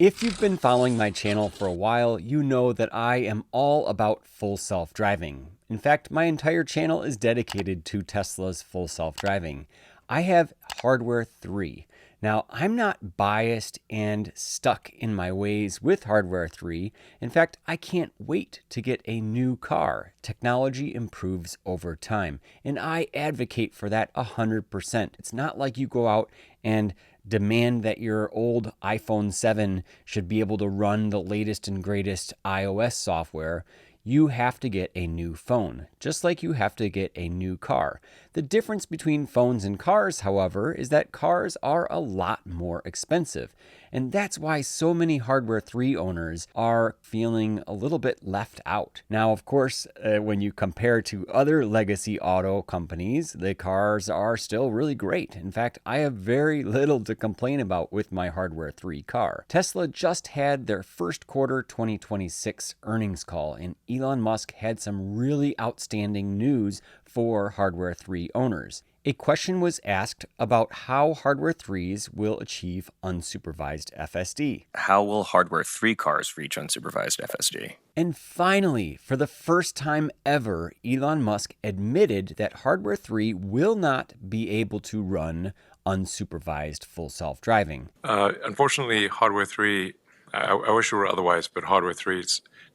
If you've been following my channel for a while, you know that I am all about full self-driving. In fact, my entire channel is dedicated to Tesla's full self-driving. I have Hardware 3. Now, I'm not biased and stuck in my ways with Hardware 3. In fact, I can't wait to get a new car. Technology improves over time, and I advocate for that 100%. It's not like you go out and demand that your old iPhone 7 should be able to run the latest and greatest iOS software. You have to get a new phone, just like you have to get a new car. The difference between phones and cars, however, is that cars are a lot more expensive. And that's why so many Hardware 3 owners are feeling a little bit left out. Now, of course, when you compare to other legacy auto companies, the cars are still really great. In fact, I have very little to complain about with my Hardware 3 car. Tesla just had their first quarter 2026 earnings call, and Elon Musk had some really outstanding news for Hardware 3 owners. A question was asked about how Hardware 3s will achieve unsupervised FSD. How will Hardware 3 cars reach unsupervised FSD? And finally, for the first time ever, Elon Musk admitted that Hardware 3 will not be able to run unsupervised full self-driving. Unfortunately, Hardware 3, I wish it were otherwise, but Hardware 3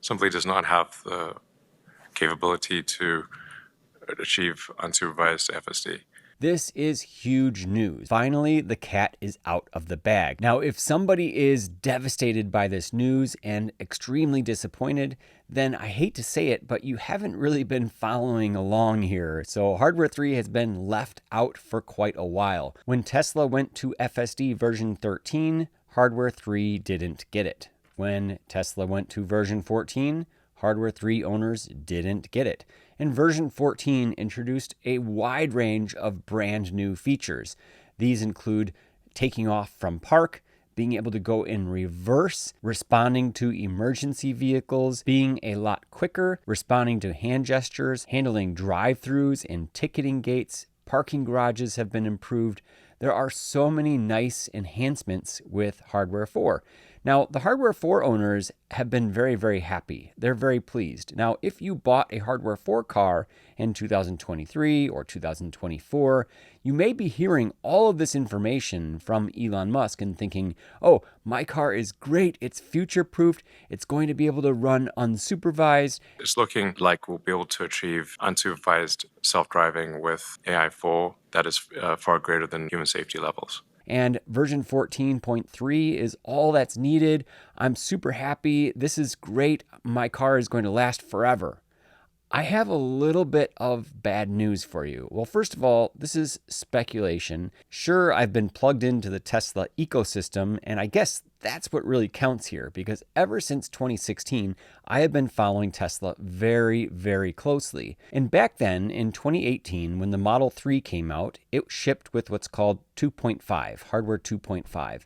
simply does not have the capability to achieve unsupervised FSD. This is huge news. Finally, the cat is out of the bag. Now, if somebody is devastated by this news and extremely disappointed, then I hate to say it, but you haven't really been following along here. So Hardware 3 has been left out for quite a while. When Tesla went to FSD version 13, Hardware 3 didn't get it. When Tesla went to version 14, Hardware 3 owners didn't get it. And version 14 introduced a wide range of brand new features. These include taking off from park, being able to go in reverse, responding to emergency vehicles, being a lot quicker, responding to hand gestures, handling drive-thrus and ticketing gates. Parking garages have been improved. There are so many nice enhancements with Hardware 4. Now, the Hardware 4 owners have been very, very happy. They're very pleased. Now, if you bought a Hardware 4 car in 2023 or 2024, you may be hearing all of this information from Elon Musk and thinking, oh, my car is great. It's future-proofed. It's going to be able to run unsupervised. It's looking like we'll be able to achieve unsupervised self-driving with AI4 that is far greater than human safety levels. And version 14.3 is all that's needed. I'm super happy. This is great. My car is going to last forever. I have a little bit of bad news for you. Well, first of all, this is speculation. Sure, I've been plugged into the Tesla ecosystem, and I guess that's what really counts here, because ever since 2016, I have been following Tesla very, very closely. And back then, in 2018, when the Model 3 came out, it shipped with what's called 2.5, Hardware 2.5.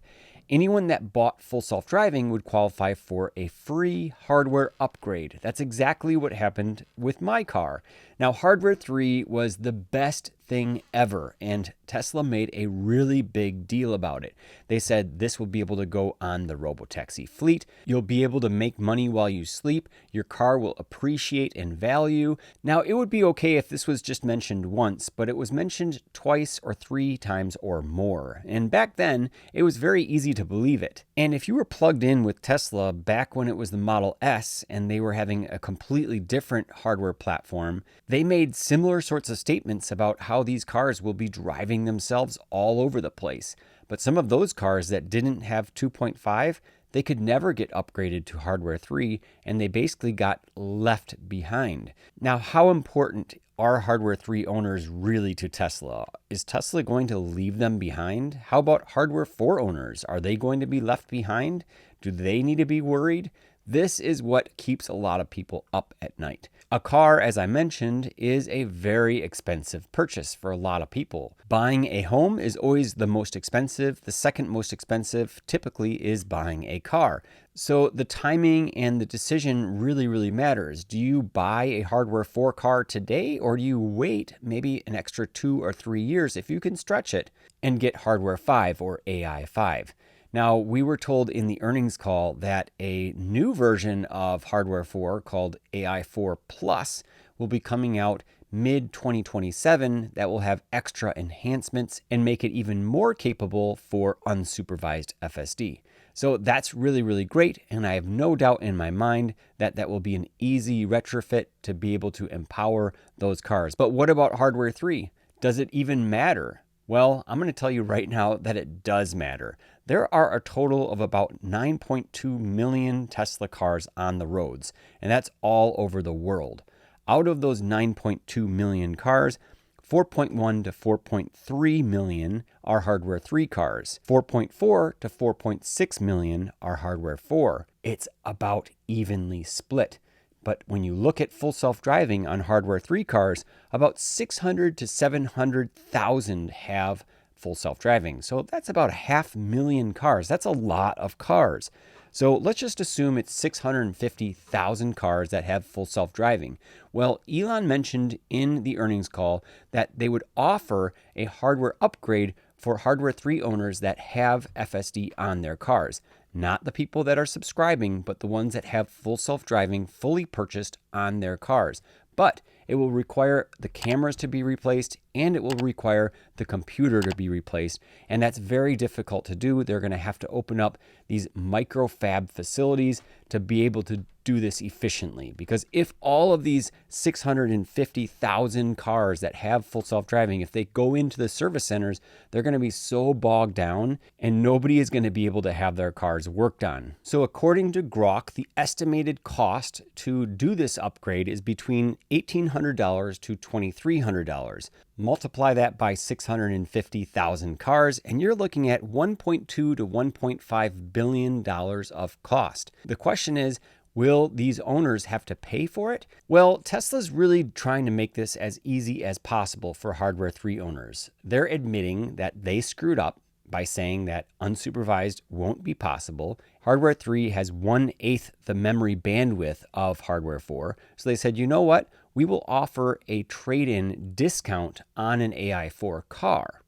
Anyone that bought full self-driving would qualify for a free hardware upgrade. That's exactly what happened with my car. Now, Hardware 3 was the best thing ever, and Tesla made a really big deal about it. They said this will be able to go on the robotaxi fleet. You'll be able to make money while you sleep. Your car will appreciate in value. Now, it would be okay if this was just mentioned once, but it was mentioned twice or 3 times or more. And back then, it was very easy to believe it. And if you were plugged in with Tesla back when it was the Model S and they were having a completely different hardware platform, they made similar sorts of statements about how these cars will be driving themselves all over the place. But some of those cars that didn't have 2.5, they could never get upgraded to Hardware 3, and they basically got left behind. Now, how important are Hardware 3 owners really to Tesla? Is Tesla going to leave them behind? How about Hardware 4 owners? Are they going to be left behind? Do they need to be worried? This is what keeps a lot of people up at night. A car, as I mentioned, is a very expensive purchase for a lot of people. Buying a home is always the most expensive. The second most expensive typically is buying a car. So the timing and the decision really, really matters. Do you buy a Hardware 4 car today, or do you wait maybe an extra 2 or 3 years if you can stretch it and get Hardware 5 or AI 5? Now, we were told in the earnings call that a new version of Hardware 4 called AI4 Plus will be coming out mid-2027 that will have extra enhancements and make it even more capable for unsupervised FSD. So that's really, really great, and I have no doubt in my mind that that will be an easy retrofit to be able to empower those cars. But what about Hardware 3? Does it even matter? Well, I'm going to tell you right now that it does matter. There are a total of about 9.2 million Tesla cars on the roads, and that's all over the world. Out of those 9.2 million cars, 4.1 to 4.3 million are Hardware 3 cars. 4.4 to 4.6 million are Hardware 4. It's about evenly split. But when you look at full self-driving on Hardware 3 cars, about 600 to 700,000 have full self-driving. So that's about 500,000 cars. That's a lot of cars. So let's just assume it's 650,000 cars that have full self-driving. Well, Elon mentioned in the earnings call that they would offer a hardware upgrade for Hardware 3 owners that have FSD on their cars. Not the people that are subscribing, but the ones that have full self-driving fully purchased on their cars. But it will require the cameras to be replaced and it will require the computer to be replaced. And that's very difficult to do. They're going to have to open up these micro fab facilities to be able to do this efficiently. Because if all of these 650,000 cars that have full self-driving, if they go into the service centers, they're going to be so bogged down and nobody is going to be able to have their cars worked on. So according to Grok, the estimated cost to do this upgrade is between $1,800 to $2,300. Multiply that by 650,000 cars, and you're looking at $1.2 to $1.5 billion of cost. The question is, will these owners have to pay for it? Well, Tesla's really trying to make this as easy as possible for Hardware 3 owners. They're admitting that they screwed up by saying that unsupervised won't be possible. Hardware 3 has 1/8 the memory bandwidth of Hardware 4. So they said, you know what? We will offer a trade-in discount on an AI4 car.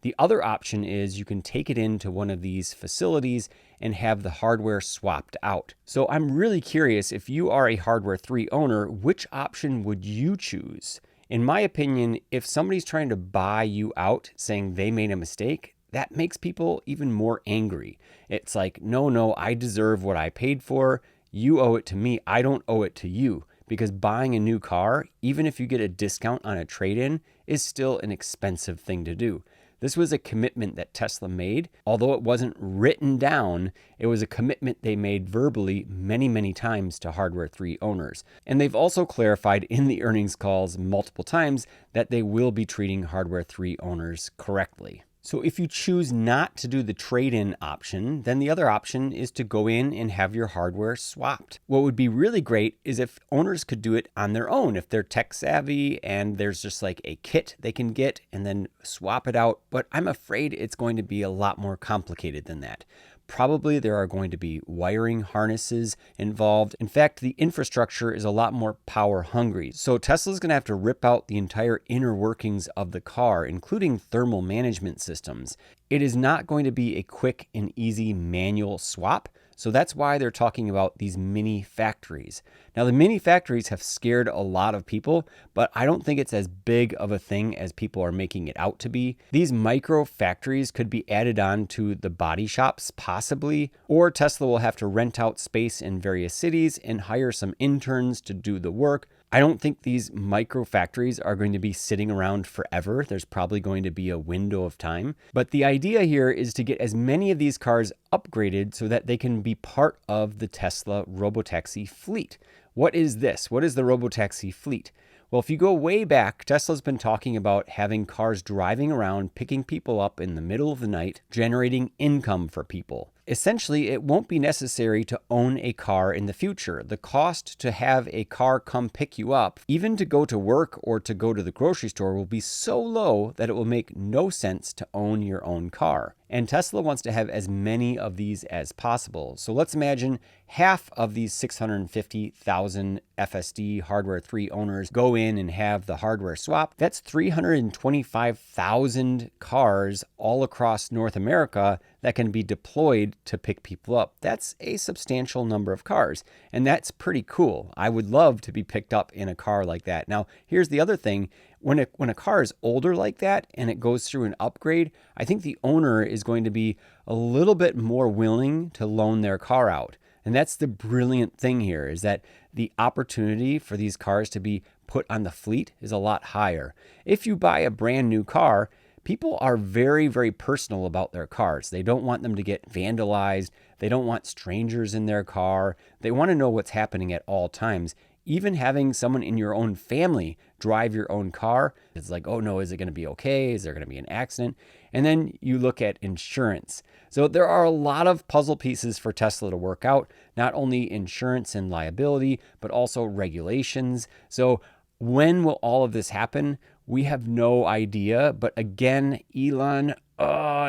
The other option is you can take it into one of these facilities and have the hardware swapped out. So I'm really curious, if you are a Hardware 3 owner, which option would you choose? In my opinion, if somebody's trying to buy you out saying they made a mistake, that makes people even more angry. It's like, no, I deserve what I paid for. You owe it to me. I don't owe it to you. Because buying a new car, even if you get a discount on a trade-in, is still an expensive thing to do. This was a commitment that Tesla made. Although it wasn't written down, it was a commitment they made verbally many, many times to Hardware 3 owners. And they've also clarified in the earnings calls multiple times that they will be treating Hardware 3 owners correctly. So if you choose not to do the trade-in option, then the other option is to go in and have your hardware swapped. What would be really great is if owners could do it on their own, if they're tech savvy and there's just like a kit they can get and then swap it out. But I'm afraid it's going to be a lot more complicated than that. Probably there are going to be wiring harnesses involved. In fact, the infrastructure is a lot more power hungry. So Tesla's going to have to rip out the entire inner workings of the car, including thermal management systems. It is not going to be a quick and easy manual swap. So that's why they're talking about these mini factories. Now, the mini factories have scared a lot of people, but I don't think it's as big of a thing as people are making it out to be. These micro factories could be added on to the body shops, possibly, or Tesla will have to rent out space in various cities and hire some interns to do the work. I don't think these micro factories are going to be sitting around forever. There's probably going to be a window of time. But the idea here is to get as many of these cars upgraded so that they can be part of the Tesla robotaxi fleet. What is this? What is the robotaxi fleet? Well, if you go way back, Tesla's been talking about having cars driving around, picking people up in the middle of the night, generating income for people. Essentially, it won't be necessary to own a car in the future. The cost to have a car come pick you up, even to go to work or to go to the grocery store, will be so low that it will make no sense to own your own car. And Tesla wants to have as many of these as possible. So let's imagine half of these 650,000 FSD Hardware 3 owners go in and have the hardware swap. That's 325,000 cars all across North America that can be deployed to pick people up. That's a substantial number of cars, and that's pretty cool. I would love to be picked up in a car like that. Now, here's the other thing. When a car is older like that and it goes through an upgrade, I think the owner is going to be a little bit more willing to loan their car out. And that's the brilliant thing here, is that the opportunity for these cars to be put on the fleet is a lot higher. If you buy a brand new car, people are very, very personal about their cars. They don't want them to get vandalized. They don't want strangers in their car. They want to know what's happening at all times. Even having someone in your own family drive your own car, it's like, oh no, is it going to be okay? Is there going to be an accident? And then you look at insurance. So there are a lot of puzzle pieces for Tesla to work out, not only insurance and liability, but also regulations. So when will all of this happen? We have no idea. But again, Elon,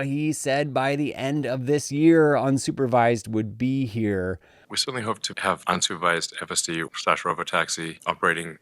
he said by the end of this year, unsupervised would be here. We certainly hope to have unsupervised FSD/robotaxi operating,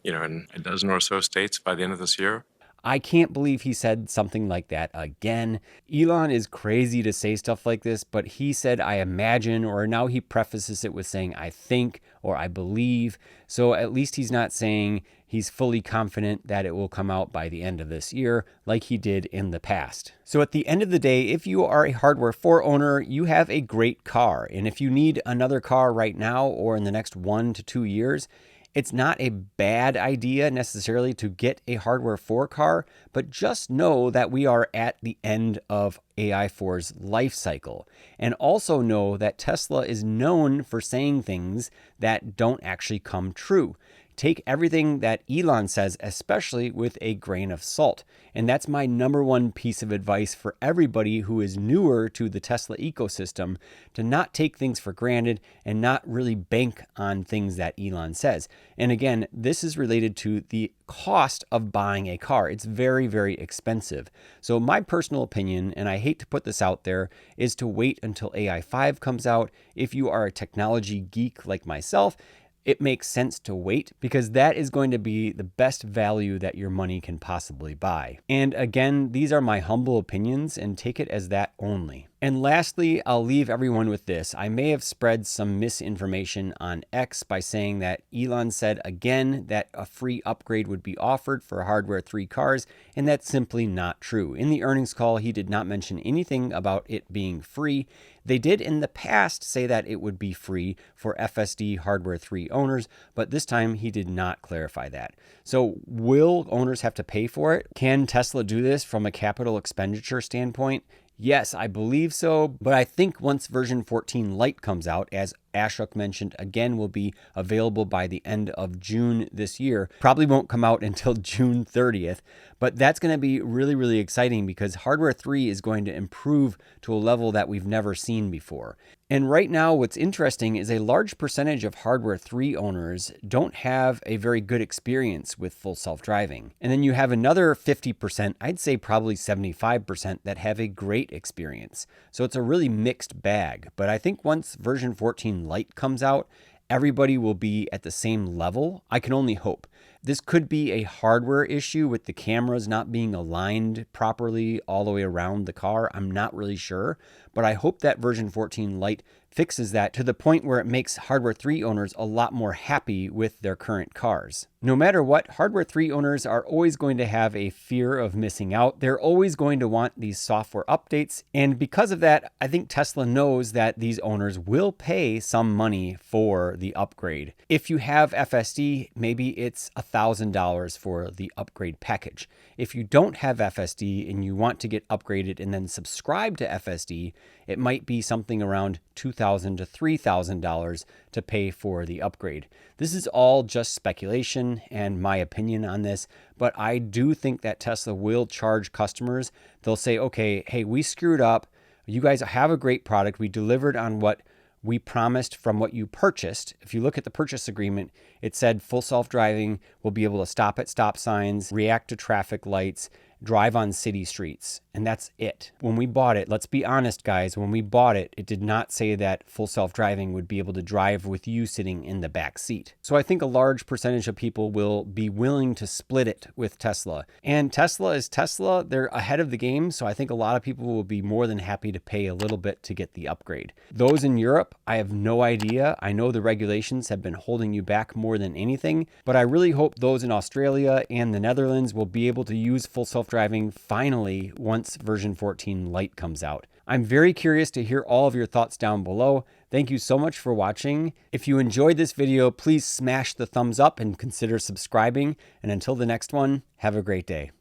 in a dozen or so states by the end of this year. I can't believe he said something like that again. Elon is crazy to say stuff like this, but he said, I imagine, or now he prefaces it with saying, I think, or I believe. So at least he's not saying he's fully confident that it will come out by the end of this year like he did in the past. So at the end of the day, if you are a Hardware 4 owner, you have a great car. And if you need another car right now or in the next 1 to 2 years, it's not a bad idea necessarily to get a Hardware 4 car, but just know that we are at the end of AI4's life cycle. And also know that Tesla is known for saying things that don't actually come true. Take everything that Elon says, especially with a grain of salt. And that's my number one piece of advice for everybody who is newer to the Tesla ecosystem, to not take things for granted and not really bank on things that Elon says. And again, this is related to the cost of buying a car. It's very, very expensive. So my personal opinion, and I hate to put this out there, is to wait until AI5 comes out. If you are a technology geek like myself, it makes sense to wait because that is going to be the best value that your money can possibly buy. And again, these are my humble opinions and take it as that only. And lastly, I'll leave everyone with this. I may have spread some misinformation on X by saying that Elon said again that a free upgrade would be offered for Hardware 3 cars, and that's simply not true. In the earnings call, he did not mention anything about it being free. They did in the past say that it would be free for FSD Hardware 3 owners, but this time he did not clarify that. So will owners have to pay for it? Can Tesla do this from a capital expenditure standpoint? Yes, I believe so, but I think once version 14 Lite comes out, as Ashok mentioned, again will be available by the end of June this year. Probably won't come out until June 30th, but that's going to be really, really exciting because Hardware 3 is going to improve to a level that we've never seen before. And right now, what's interesting is a large percentage of Hardware 3 owners don't have a very good experience with full self-driving. And then you have another 50%, I'd say probably 75%, that have a great experience. So it's a really mixed bag. But I think once version 14 Lite comes out, everybody will be at the same level. I can only hope. This could be a hardware issue with the cameras not being aligned properly all the way around the car. I'm not really sure, but I hope that version 14 Lite fixes that to the point where it makes Hardware 3 owners a lot more happy with their current cars. No matter what, Hardware 3 owners are always going to have a fear of missing out. They're always going to want these software updates. And because of that, I think Tesla knows that these owners will pay some money for the upgrade. If you have FSD, maybe it's $1,000 for the upgrade package. If you don't have FSD and you want to get upgraded and then subscribe to FSD, it might be something around $2,000 to $3,000 to pay for the upgrade. This is all just speculation and my opinion on this, but I do think that Tesla will charge customers. They'll say, okay, hey, we screwed up. You guys have a great product. We delivered on what we promised from what you purchased. If you look at the purchase agreement, it said full self-driving will be able to stop at stop signs, react to traffic lights, drive on city streets. and that's it. When we bought it, let's be honest, guys, when we bought it, it did not say that full self-driving would be able to drive with you sitting in the back seat. So I think a large percentage of people will be willing to split it with Tesla. And Tesla is Tesla. They're ahead of the game, so I think a lot of people will be more than happy to pay a little bit to get the upgrade. Those in Europe, I have no idea. I know the regulations have been holding you back more than anything, but I really hope those in Australia and the Netherlands will be able to use full self-driving finally once version 14 Lite comes out. I'm very curious to hear all of your thoughts down below. Thank you so much for watching. If you enjoyed this video, please smash the thumbs up and consider subscribing. And until the next one, have a great day.